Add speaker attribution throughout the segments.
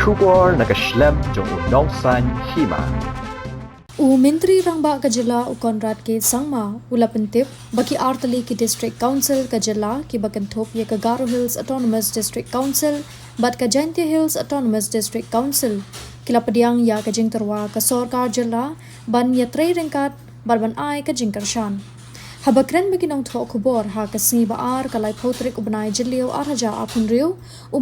Speaker 1: Shubor nakaslem jong unongsan Hima.
Speaker 2: Menteri Rangba ka Jylla Conrad ke Sangma ula pentip baki artali ki District Council ka Jylla ki bakantop ye ka Garo Hills Autonomous District Council bat ka Jhadc Hills Autonomous District Council kila padiang ya ka jingterwa ka Sorkar Jylla ban Ïatreilang barban ai ka jingkarshan. Habakren beginong tho kubor ha kasni baar kalai potrik ubnai jilio araja apun riu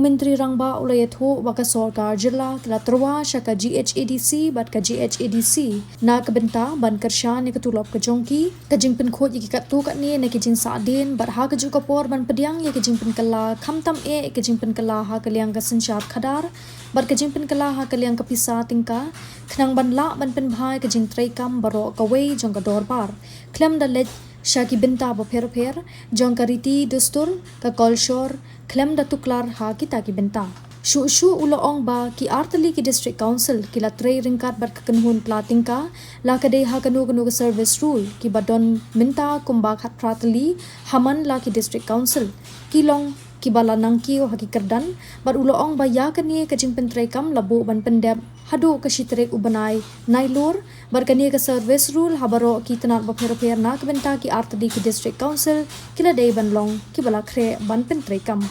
Speaker 2: Menteri Rangba ulay tho waka Sorkar Jylla kila terwa syaka Ghadc bat ka Ghadc na kabenta ban karshan ni katulop ka jongki ka jingpen khot yi kat tu kat ni na ki jing sadin bat ha ka ju kapor ban pediang ye ka jingpen kala khamtam e ka jingpen kala ha kaliang ka sensyap khadar bat ka jingpen kala ha kaliang ka pisa tingka khnang ban la ban pen bhai ka jing treikam baro ka wei jong ka dorbar klem da lej Syaki benta bapher-pher, jong kariti dustur, ka kolshor, klem da tuklar ha kita ki benta. Shu uloong ba ki artali ki District Council kila trei ringkat bar kakenhun plating ka, la kadei ha kanu ka service rule ki badon minta kumbak hat pratali haman la ki District Council. Kilong ki bala nangki o haki kerdan, bar uloong ba ya kani ka jing pentrei kam labu ban pendep hadu ka shitrek ubanai nailur bar kani ka service rule habaro ki tanat bapher na ka benta ki artali ki District Council kila dei ban long ki bala khre ban pentrei kam.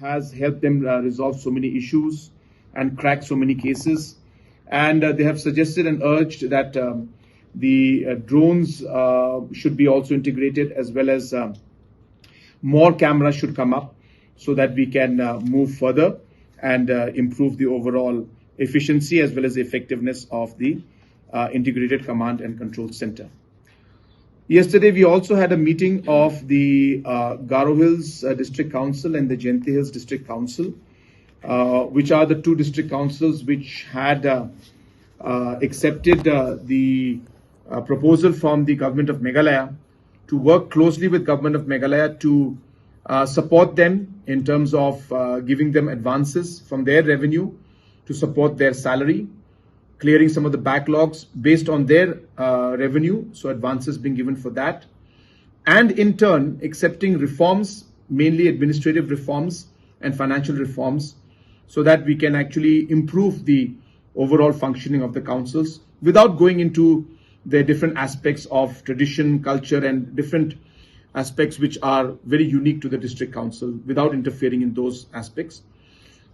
Speaker 3: Has helped them resolve so many issues and crack so many cases. And they have suggested and urged that the drones should be also integrated, as well as more cameras should come up so that we can move further and improve the overall efficiency as well as the effectiveness of the integrated command and control center. Yesterday, we also had a meeting of the Garo Hills District Council and the Jhadc Hills District Council, which are the two district councils which had accepted the proposal from the government of Meghalaya to work closely with government of Meghalaya to support them in terms of giving them advances from their revenue to support their salary, clearing some of the backlogs based on their revenue, so advances being given for that, and in turn accepting reforms, mainly administrative reforms and financial reforms, so that we can actually improve the overall functioning of the councils without going into the different aspects of tradition, culture, and different aspects which are very unique to the district council, without interfering in those aspects.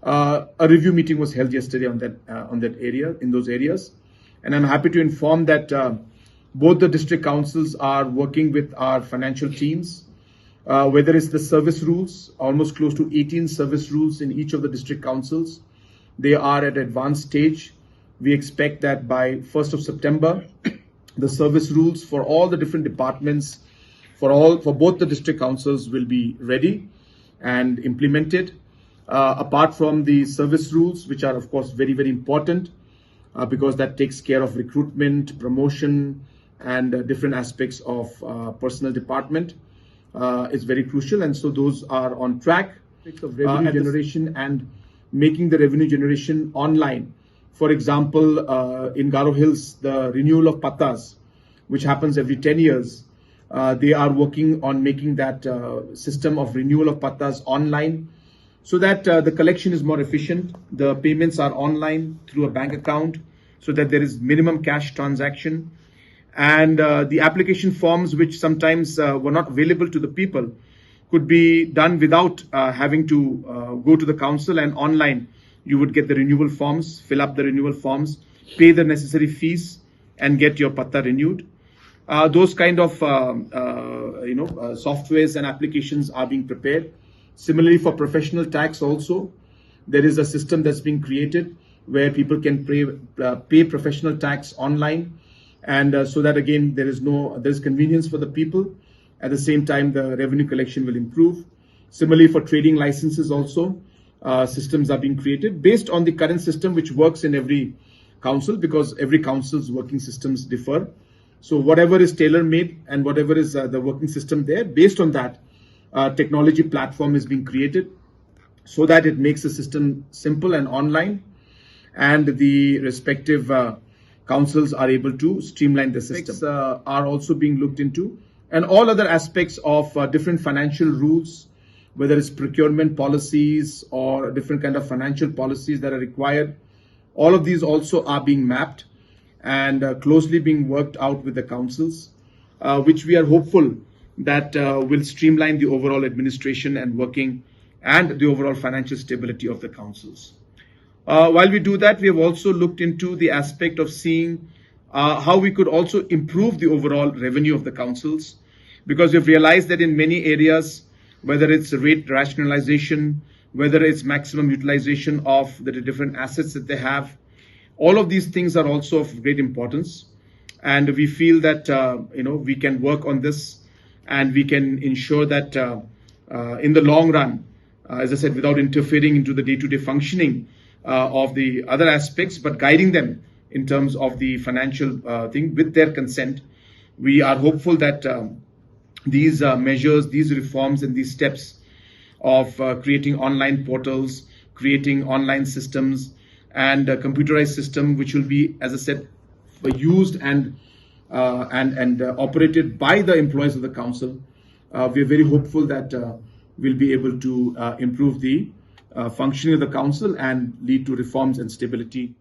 Speaker 3: A review meeting was held yesterday on that area, in those areas, and I'm happy to inform that both the district councils are working with our financial teams, whether it's the service rules, almost close to 18 service rules in each of the district councils. They are at advanced stage. We expect that by 1st of September, the service rules for all the different departments, for both the district councils, will be ready and implemented. Apart from the service rules, which are of course very, very important because that takes care of recruitment, promotion, and different aspects of personal department, is very crucial, and so those are on track. Of revenue generation and making the revenue generation online. For example, in Garo Hills, the renewal of pattas, which happens every 10 years, they are working on making that system of renewal of pattas online, so that the collection is more efficient. The payments are online through a bank account, so that there is minimum cash transaction. And the application forms, which sometimes were not available to the people, could be done without having to go to the council, and online you would get the renewal forms, fill up the renewal forms, pay the necessary fees, and get your patta renewed. Those kind of softwares and applications are being prepared. Similarly, for professional tax also, there is a system that's being created where people can pay professional tax online, and so that again there's convenience for the people. At the same time, the revenue collection will improve. Similarly, for trading licenses also, systems are being created based on the current system which works in every council, because every council's working systems differ. So whatever is tailor-made and whatever is the working system there, based on that, technology platform is being created so that it makes the system simple and online, and the respective councils are able to streamline the system. Are also being looked into, and all other aspects of different financial rules whether it's procurement policies or different kind of financial policies that are required. All of these also are being mapped and closely being worked out with the councils, which we are hopeful that will streamline the overall administration and working and the overall financial stability of the councils. While we do that, we have also looked into the aspect of seeing how we could also improve the overall revenue of the councils, because we've realized that in many areas, whether it's rate rationalization, whether it's maximum utilization of the different assets that they have, all of these things are also of great importance. And we feel that we can work on this and we can ensure that in the long run, as I said, without interfering into the day-to-day functioning of the other aspects, but guiding them in terms of the financial thing with their consent, we are hopeful that these measures, these reforms and these steps of creating online portals, creating online systems and a computerized system, which will be, as I said, used and operated by the employees of the council. We are very hopeful that we'll be able to improve the functioning of the council and lead to reforms and stability